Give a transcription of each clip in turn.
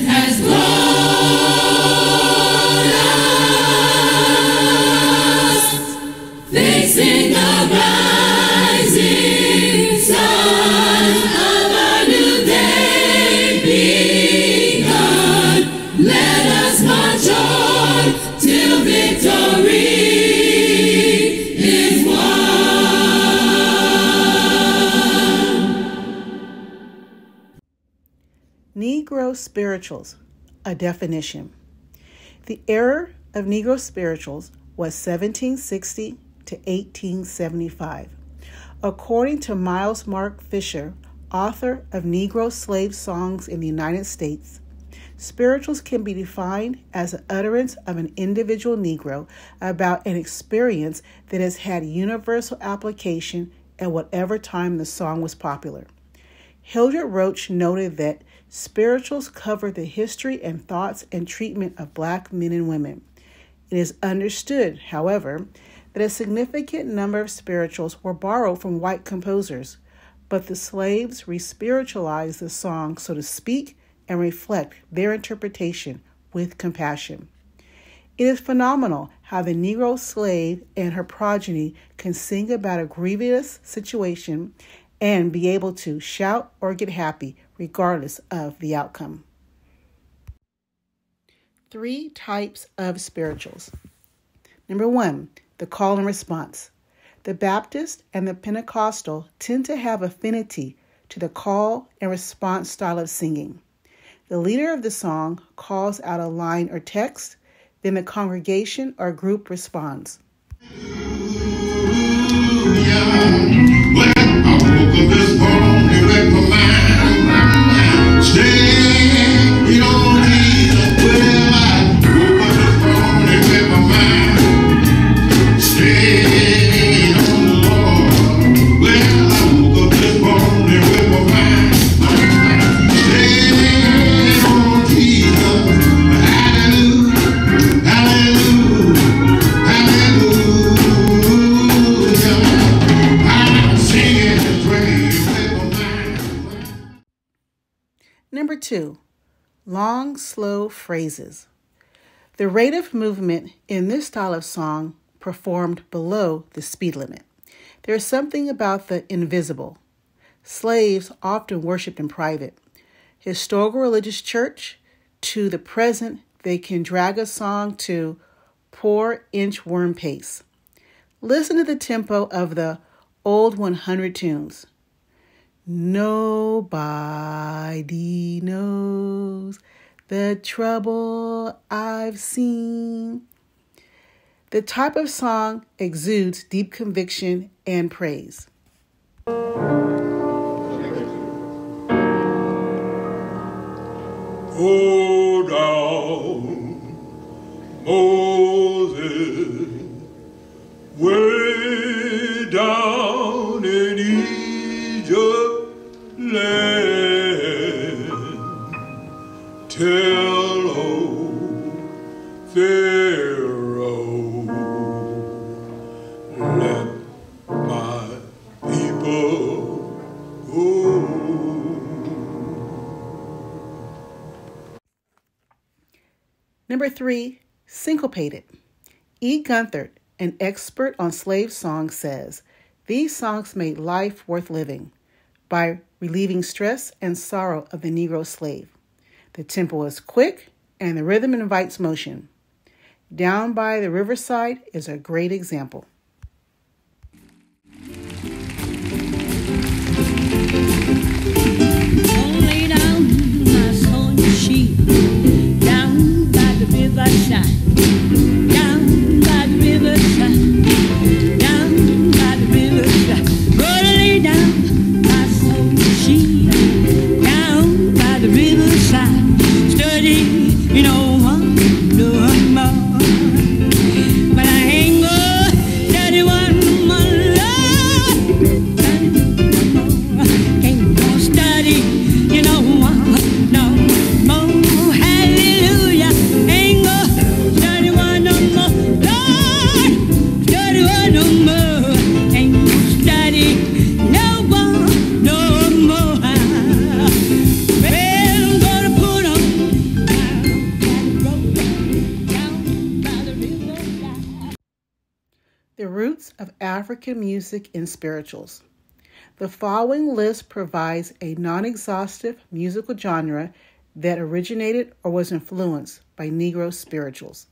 has brought us, facing the rising sun of a new day begun. Let us march on till victory is won. Negro spirituals, a definition. The era of Negro spirituals was 1760 to 1875. According to Miles Mark Fisher, author of Negro slave songs in the United States, spirituals can be defined as the utterance of an individual Negro about an experience that has had universal application at whatever time the song was popular. Hildred Roach noted that spirituals cover the history and thoughts and treatment of black men and women. It is understood, however, that a significant number of spirituals were borrowed from white composers, but the slaves re-spiritualized the song, so to speak, and reflect their interpretation with compassion. It is phenomenal how the Negro slave and her progeny can sing about a grievous situation and be able to shout or get happy regardless of the outcome. 3 types of spirituals. Number 1, the call and response. The Baptist and the Pentecostal tend to have affinity to the call and response style of singing. The leader of the song calls out a line or text, then the congregation or group responds. Well, I woke up this morning with my mind staying on Jesus. Well, I woke up this morning with my mind staying on the Lord. Well, I woke up this morning with my mind staying on Jesus. Hallelujah, hallelujah, hallelujah. I'm singing and praying with my mind. Number 2, long, slow phrases. The rate of movement in this style of song performed below the speed limit. There is something about the invisible. Slaves often worshiped in private. Historical religious church to the present, they can drag a song to 4-inchworm pace. Listen to the tempo of the old 100 tunes. Nobody knows the trouble I've seen. The type of song exudes deep conviction and praise. Go down, Moses, way down in Egypt land. Tell old Pharaoh, let my people go. Number 3, syncopated. E. Gunther, an expert on slave songs, says, these songs made life worth living by relieving stress and sorrow of the Negro slave. The tempo is quick and the rhythm invites motion. Down by the Riverside is a great example. Lay down my son sheep down by the riverside, down by the riverside, down by the riverside. Gonna lay down my son sheep down by the riverside, study, one more. But I ain't gonna study one more, Lord. Can't go study, no more. Hallelujah. Ain't gonna study one no more, Lord. Study one no more. Ain't gonna study no one no more. Well, I'm gonna put on Roots of African Music in Spirituals. The following list provides a non-exhaustive musical genre that originated or was influenced by Negro spirituals.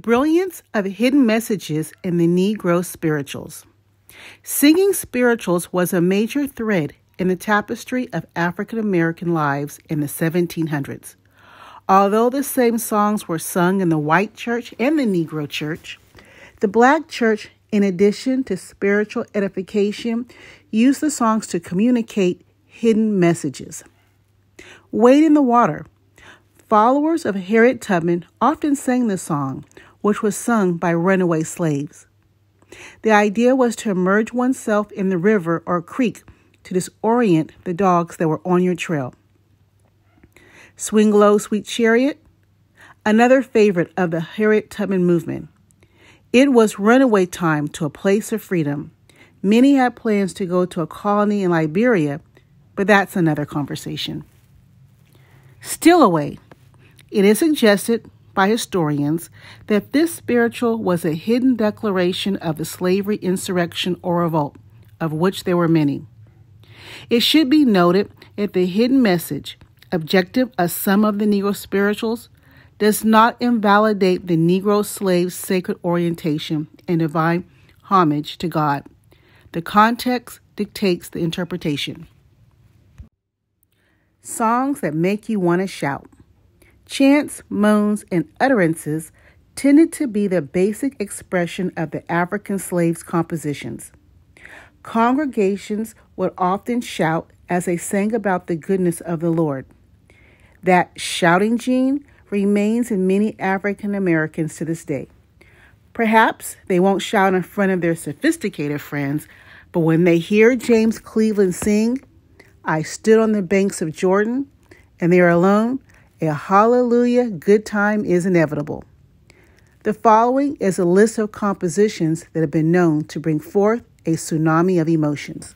brilliance of hidden messages in the Negro spirituals. Singing spirituals was a major thread in the tapestry of African American lives in the 1700s. Although the same songs were sung in the white church and the Negro church, the black church, in addition to spiritual edification, used the songs to communicate hidden messages. Wade in the Water. Followers of Harriet Tubman often sang the song, which was sung by runaway slaves. The idea was to immerse oneself in the river or creek to disorient the dogs that were on your trail. Swing Low, Sweet Chariot, another favorite of the Harriet Tubman movement. It was runaway time to a place of freedom. Many had plans to go to a colony in Liberia, but that's another conversation. Still Away. It is suggested by historians that this spiritual was a hidden declaration of the slavery insurrection or revolt, of which there were many. It should be noted that the hidden message, objective as some of the Negro spirituals, does not invalidate the Negro slave's sacred orientation and divine homage to God. The context dictates the interpretation. Songs that make you want to shout. Chants, moans, and utterances tended to be the basic expression of the African slaves' compositions. Congregations would often shout as they sang about the goodness of the Lord. That shouting gene remains in many African Americans to this day. Perhaps they won't shout in front of their sophisticated friends, but when they hear James Cleveland sing, "I stood on the banks of Jordan," and they are alone, a hallelujah good time is inevitable. The following is a list of compositions that have been known to bring forth a tsunami of emotions.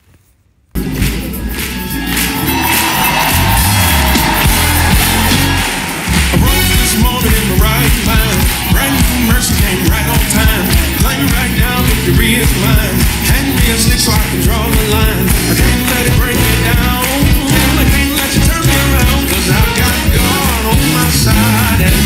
Mercy came right on time. Claim right now, victory is mine. Hand me a stick so I can draw the line. I can't let it break me down. I can't let you turn me around. 'Cause I've got God on my side and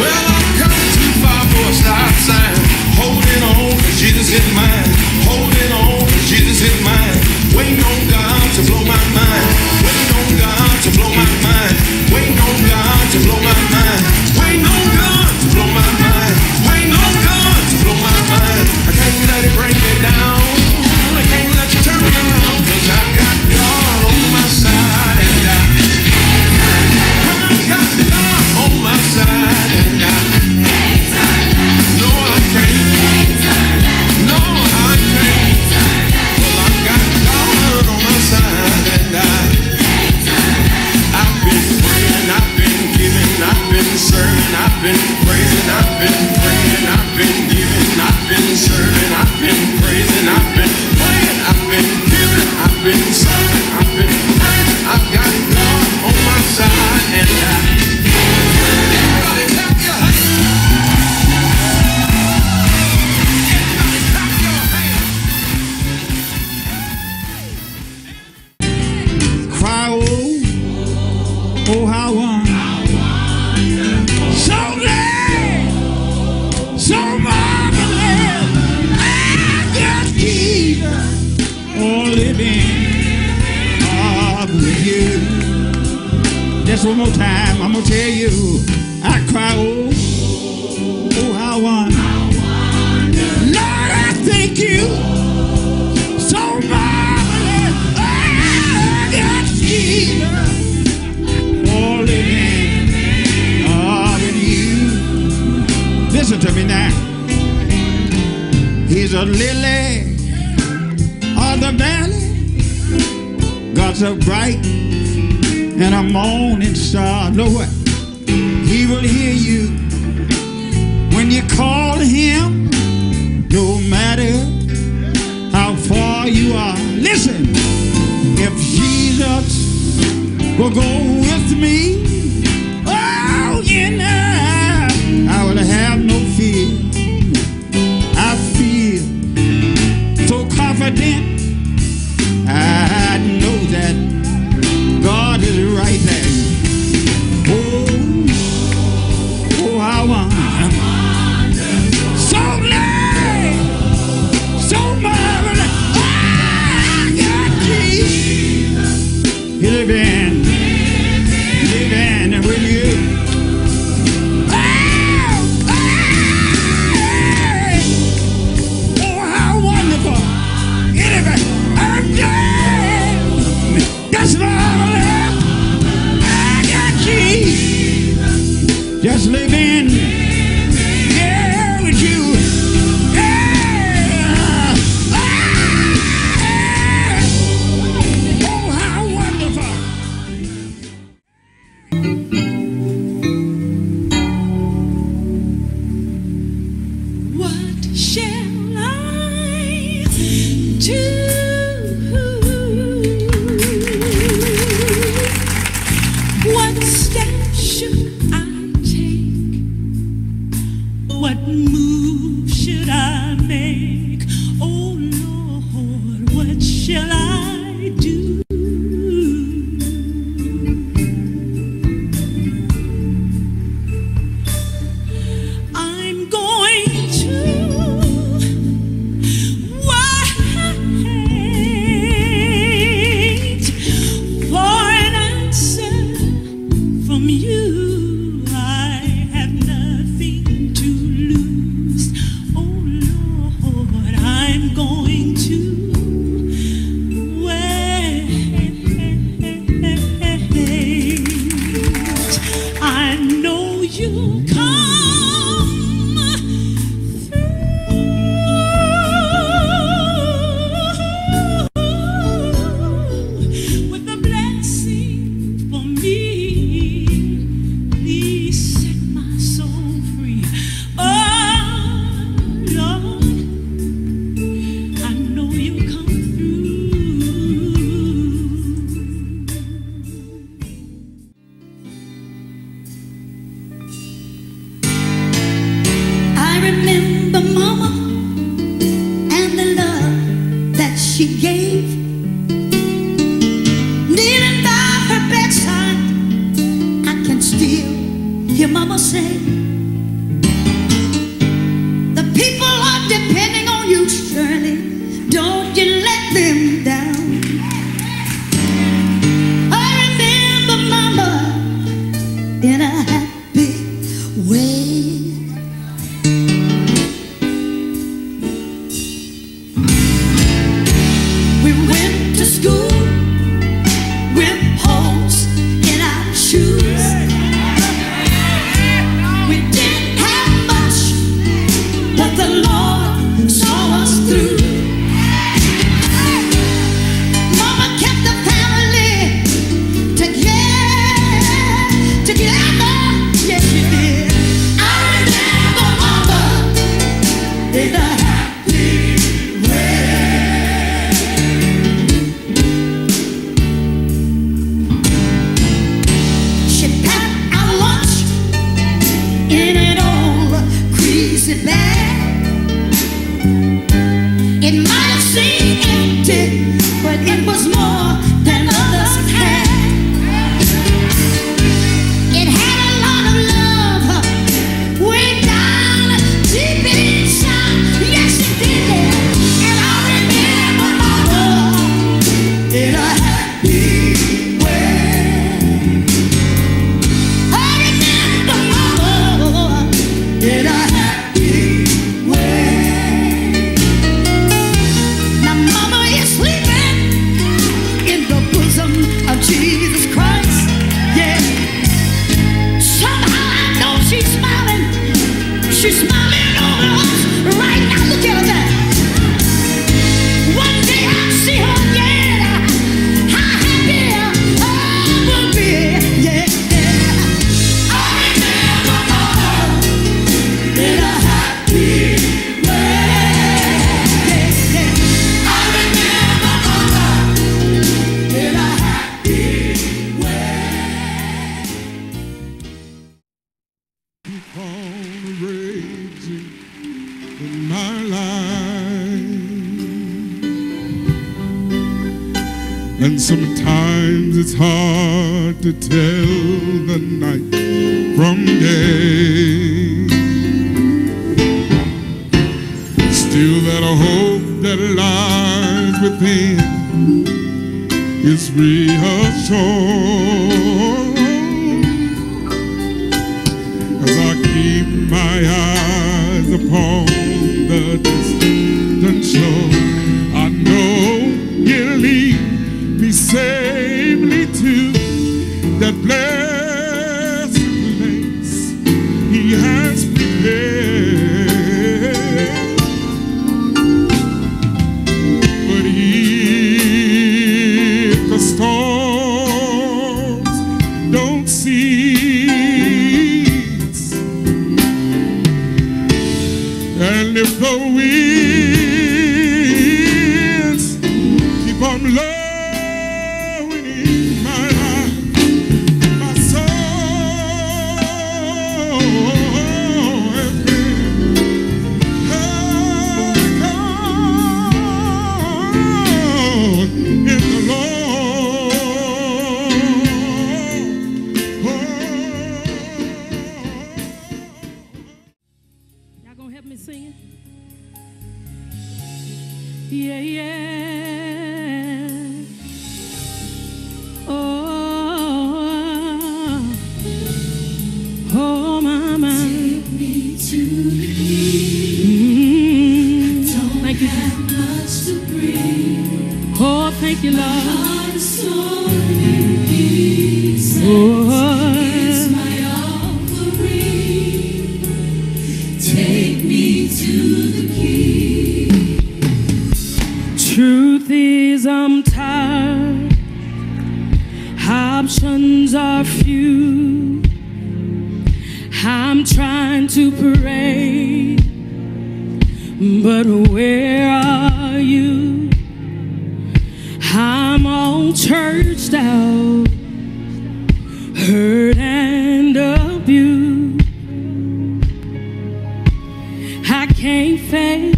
well, I've come too far for a stop sign. Holding on, 'cause Jesus is mine. Holding on, 'cause Jesus is mine. Waiting on God to blow my mind. Waiting on God to blow my mind. Waiting on God to blow my mind. Waiting on God to blow my mind. Waiting on God to blow my mind. I can't let it bring me down. I can't let you turn me around. 'Cause I've got God on my side and I've got God on my side and no, I can't. No, I can't. Well, I've got God on my side and I've been praying, I've been giving, I've been serving, I've been praising, I've been praying, I've been giving, I've been serving, I've been praising, I've been praying, I've been giving, I've been serving, I've been praying. I've got God on my side and everybody clap your hands. Everybody clap your hands. Cry, oh, how so glad, so marvelous. I got Jesus, oh, living with you. Just one more time, I'm gonna tell you. I cry, oh, how Lord, I thank you, so marvelous. I got Jesus, oh, living with you. Listen to me now. He's a lily of the valley. God's a bright and a morning star. Know what? He will hear you when you call him, no matter how far you are. Listen, if Jesus will go with me, oh, you know, I will have no fear. I feel so confident. I know that God is right there. Oh, how What step should I take? What move should I make? Oh Lord, what shall I do? I'm going to wait for an answer from you. I have nothing to lose. Oh Lord, I'm going to wait. I know you'll come through with a blessing for me. Please set my soul free. Oh Lord, I know you'll come through. I remember Mama and the love that she gave. Kneeling by her bedside, I can still hear Mama say, the people are depending on you, Shirley. Don't you let them down. I remember Mama in a happy way. We went to school with holes in our shoes. We didn't have much, but the Lord saw us through. Mama kept the family together, yes she did. I remember Mama in a happy way. She packed our lunch in an old greasy bag. It might have seemed empty, but it was more than others had. It had a lot of love way down deep inside. Yes, it did. And I remember Mama in a happy way. I remember Mama in a happy way. Now Mama is sleeping in the bosom of Jesus Christ. Yeah. Somehow I know she's smiling. She's smiling over us right now. Look at that. One day I'll see her again. How happy I will be. Yeah. I remember Mama in a happy way. I remember Mama in a happy way. Keep on raging in my life, and sometimes it's hard to tell the night from day. Still, that hope that lies within is reassured as I keep my eyes upon the distant shore. I know He'll lead me safely to that blessed place He has prepared. But if the storms don't cease, and if the winds Yeah, yeah. Oh, my, my. Take me to the King. Thank you. Have much to bring. Oh, thank you, Lord. My heart is torn in pieces. It's my offering. Take me to the King. Truth is, I'm tired. Options are few. I'm trying to pray, but where are you? I'm all churched out, hurt and abused. I can't fake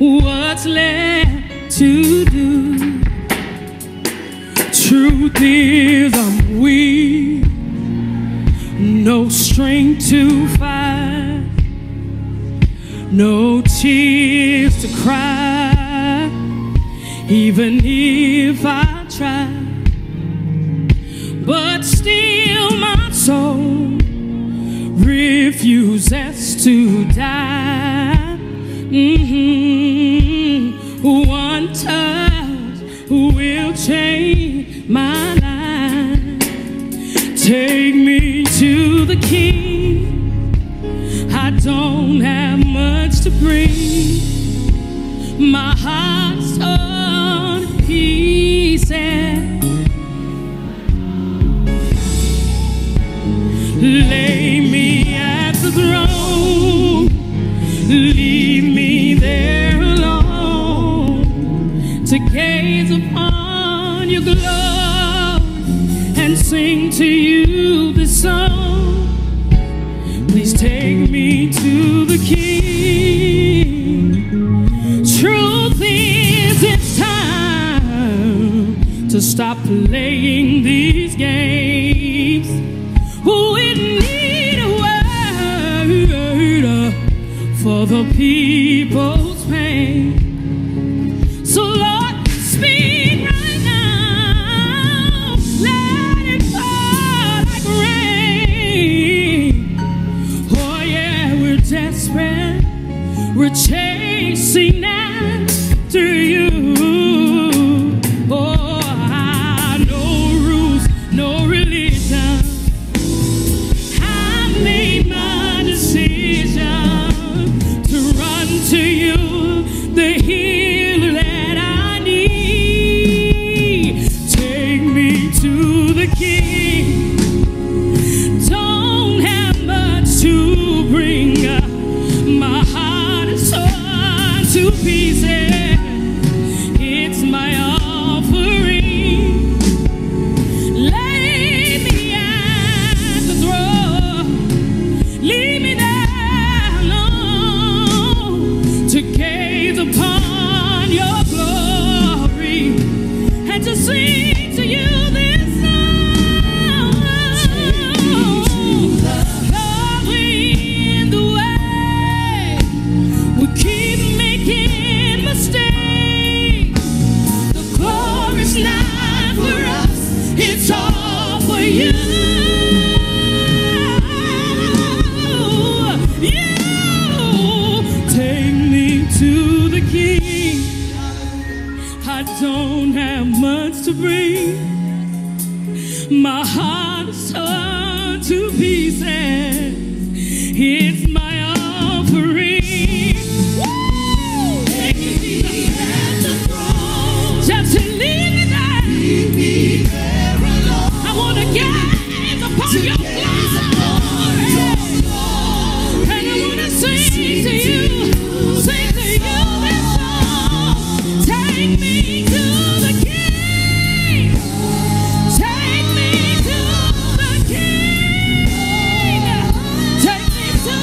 what's left to do. Truth is, I'm weak, no strength to fight, no tears to cry, even if I try. But still my soul refuses to die. One touch will change my life. Take me to the King. I don't have much to bring. My heart's torn to pieces. Lay me at the throne. Leave me there alone to gaze upon your glory and sing to you this song. Please take me to the King. Truth is, it's time to stop playing these games. We need a word for the people's pain. So Lord, speak right now. Let it fall like rain. Oh yeah, we're desperate. We're chasing after you. Oh, no rules, no religion. I made my decision to run to you, the healer that I need. Take me to the King. Don't have much to bring. My heart is torn to pieces. It's my offering. Lay me at the throne. Leave me there alone to gaze upon your glory and to sing to you this song. Lord, we're in the way. We keep making mistakes. The glory's not for us, it's all for you. You take me to the King. I don't have much to bring. My heart is torn to pieces. It's my offering. Woo! Take me at the throne. Just to leave me there. Leave me there alone. I want to gaze upon your glory. And I want to sing to you. Sing to you this song. Take me to the King. Take me to the King. Take me to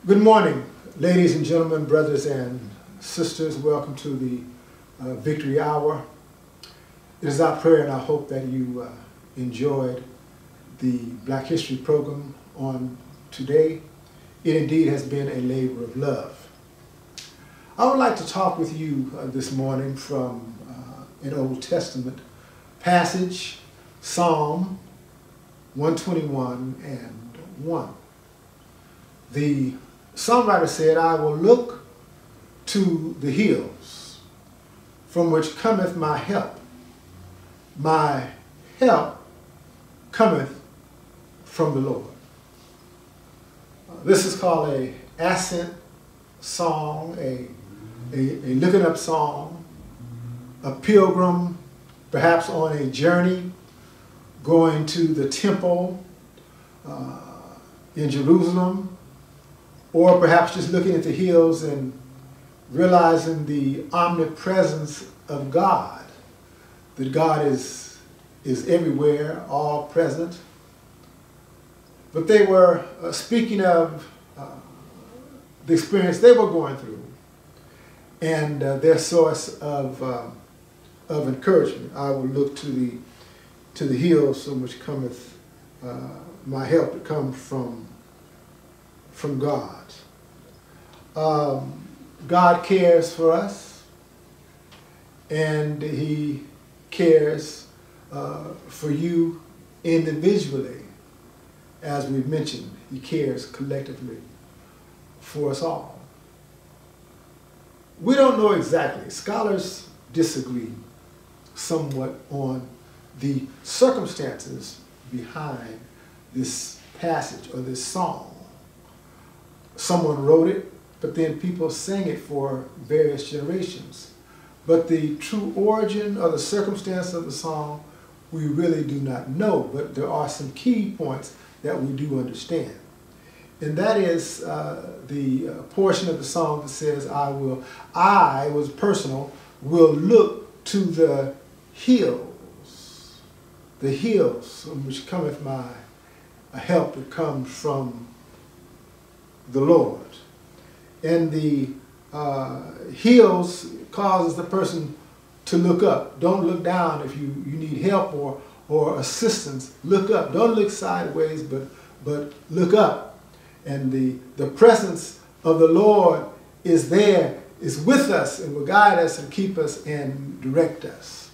Good morning, ladies and gentlemen, brothers and sisters. Welcome to the Victory Hour. It is our prayer and our hope that you enjoyed the Black History program on today. It indeed has been a labor of love. I would like to talk with you this morning from an Old Testament passage, Psalm 121 and 1. The songwriter said, I will look to the hills from which cometh my help. My help cometh from the Lord. This is called a ascent song, a looking up song, a pilgrim perhaps on a journey going to the temple in Jerusalem, or perhaps just looking at the hills and realizing the omnipresence of God, that God is everywhere, all present. But they were speaking of the experience they were going through and their source of encouragement. I will look to the hills from which cometh my help. It comes from God. God cares for us, and He cares for you individually. As we've mentioned, He cares collectively for us all. We don't know exactly. Scholars disagree somewhat on the circumstances behind this passage or this song. Someone wrote it, but then people sang it for various generations. But the true origin or the circumstance of the song, we really do not know. But there are some key points that we do understand. And that is the portion of the song that says, I was personal, will look to the hills from which cometh my help that comes from the Lord. And the hills causes the person to look up. Don't look down if you need help or assistance. Look up. Don't look sideways, but look up. And the presence of the Lord is there, is with us, and will guide us and keep us and direct us.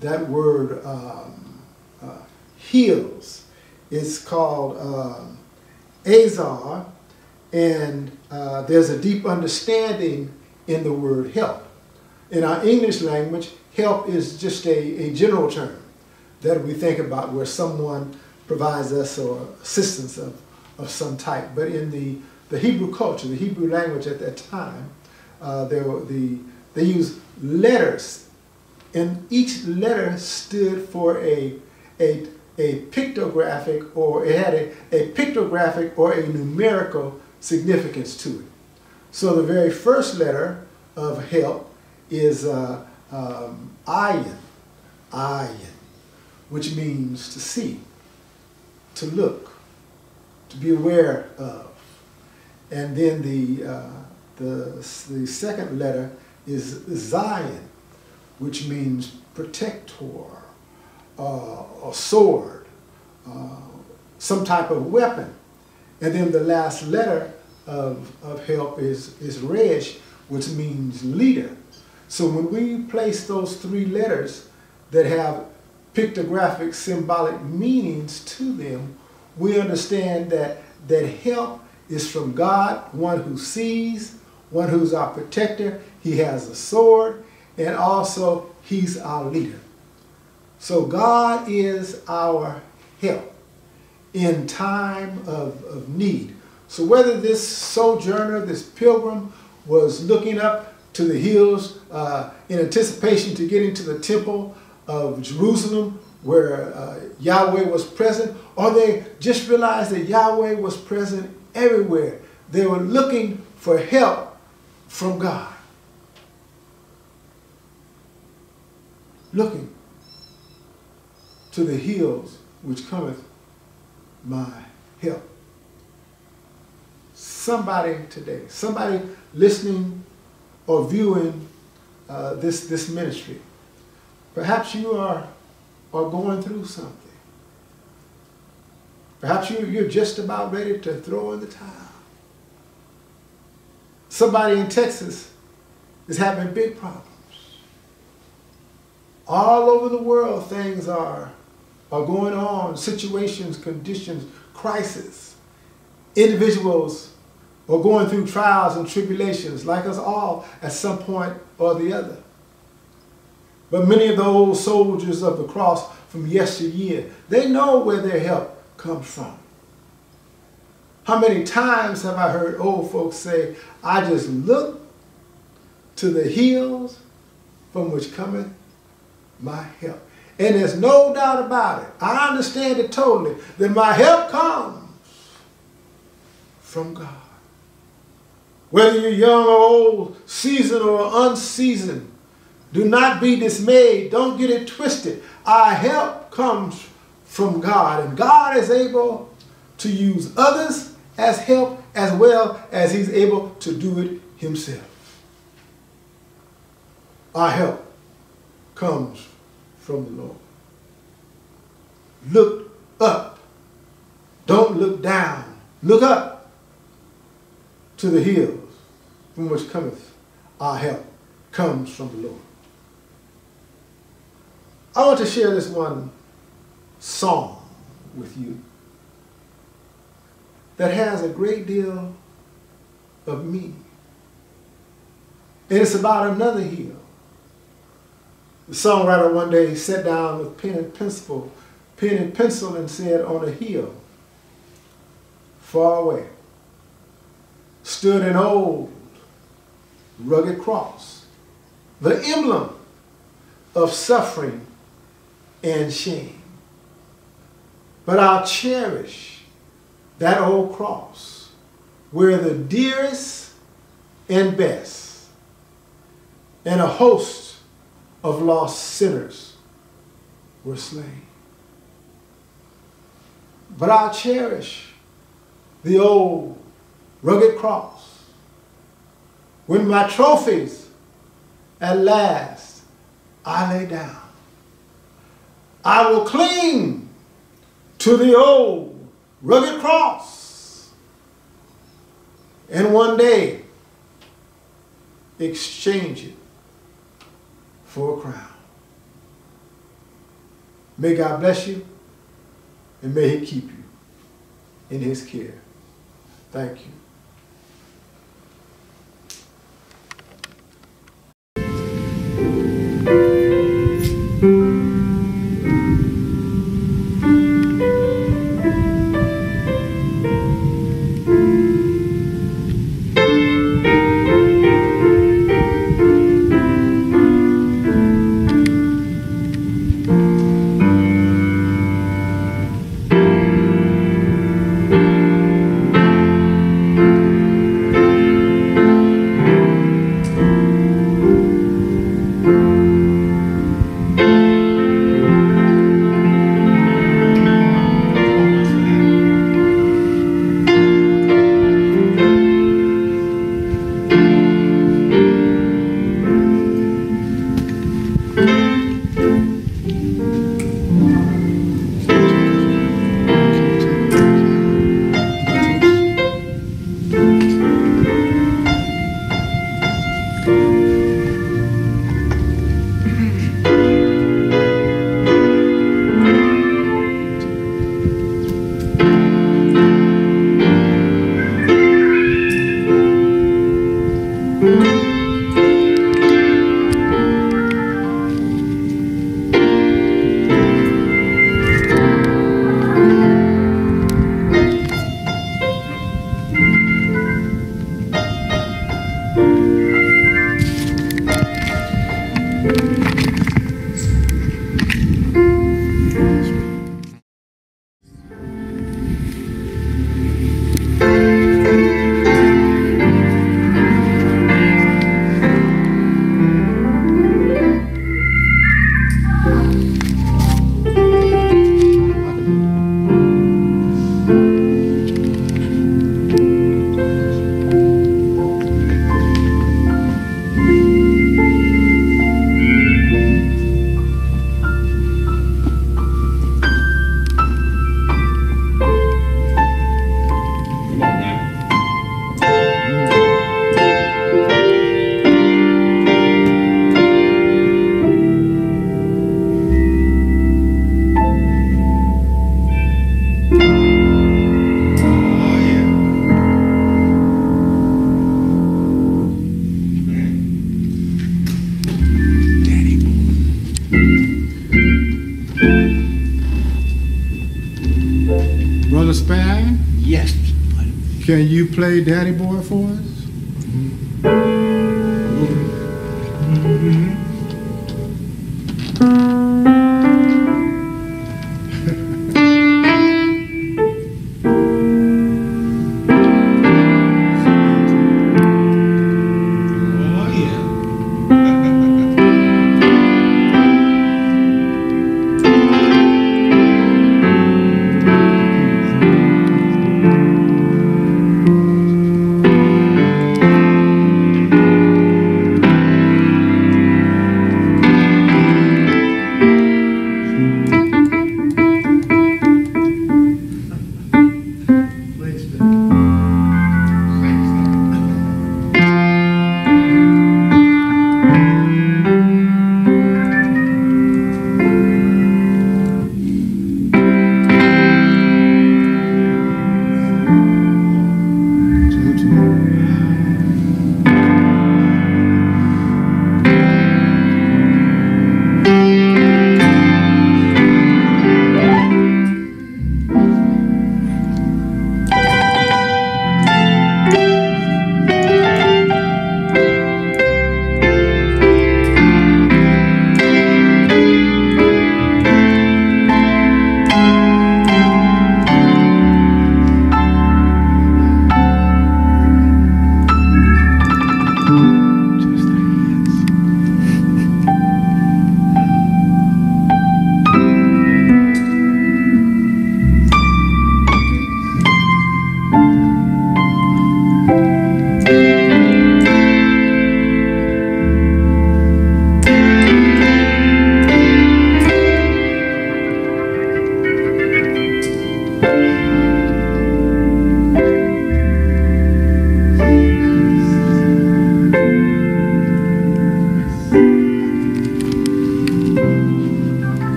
That word hills is called azar, and there's a deep understanding in the word help. In our English language, help is just a general term that we think about where someone provides us or assistance of some type. But in the Hebrew culture, the Hebrew language at that time, they used letters, and each letter stood for a pictographic, or it had a pictographic or a numerical significance to it. So the very first letter of help is ayin, which means to see, to look, to be aware of. And then the second letter is Zion, which means protector, a sword, some type of weapon. And then the last letter of help is Resh, which means leader. So when we place those three letters that have pictographic symbolic meanings to them, we understand that help is from God, one who sees, one who's our protector. He has a sword, and also He's our leader. So God is our help in time of need. So whether this sojourner, this pilgrim, was looking up to the hills in anticipation to getting to the temple of Jerusalem where Yahweh was present, or they just realized that Yahweh was present everywhere. They were looking for help from God. Looking to the hills which cometh my help. somebody today, somebody listening or viewing this ministry. Perhaps you are going through something. Perhaps you're just about ready to throw in the towel. Somebody in Texas is having big problems. All over the world, things are going on, situations, conditions, crises. Individuals are going through trials and tribulations, like us all, at some point or the other. But many of the old soldiers of the cross from yesteryear, they know where their help comes from. How many times have I heard old folks say, I just look to the hills from which cometh my help. And there's no doubt about it. I understand it totally, that my help comes from God. Whether you're young or old, seasoned or unseasoned, do not be dismayed. Don't get it twisted. Our help comes from God. And God is able to use others as help as well as he's able to do it himself. Our help comes from the Lord. Look up. Don't look down. Look up to the hills from which cometh our help. Comes from the Lord. I want to share this one song with you that has a great deal of meaning. And it's about another hill. The songwriter one day sat down with pen and pencil and said, on a hill far away stood an old rugged cross, the emblem of suffering and shame. But I'll cherish that old cross where the dearest and best and a host of lost sinners were slain. But I'll cherish the old rugged cross when my trophies at last I lay down. I will cling to the old rugged cross and one day exchange it for a crown. May God bless you and may he keep you in his care. Thank you. time? Yes. Can you play Daddy Boy for us?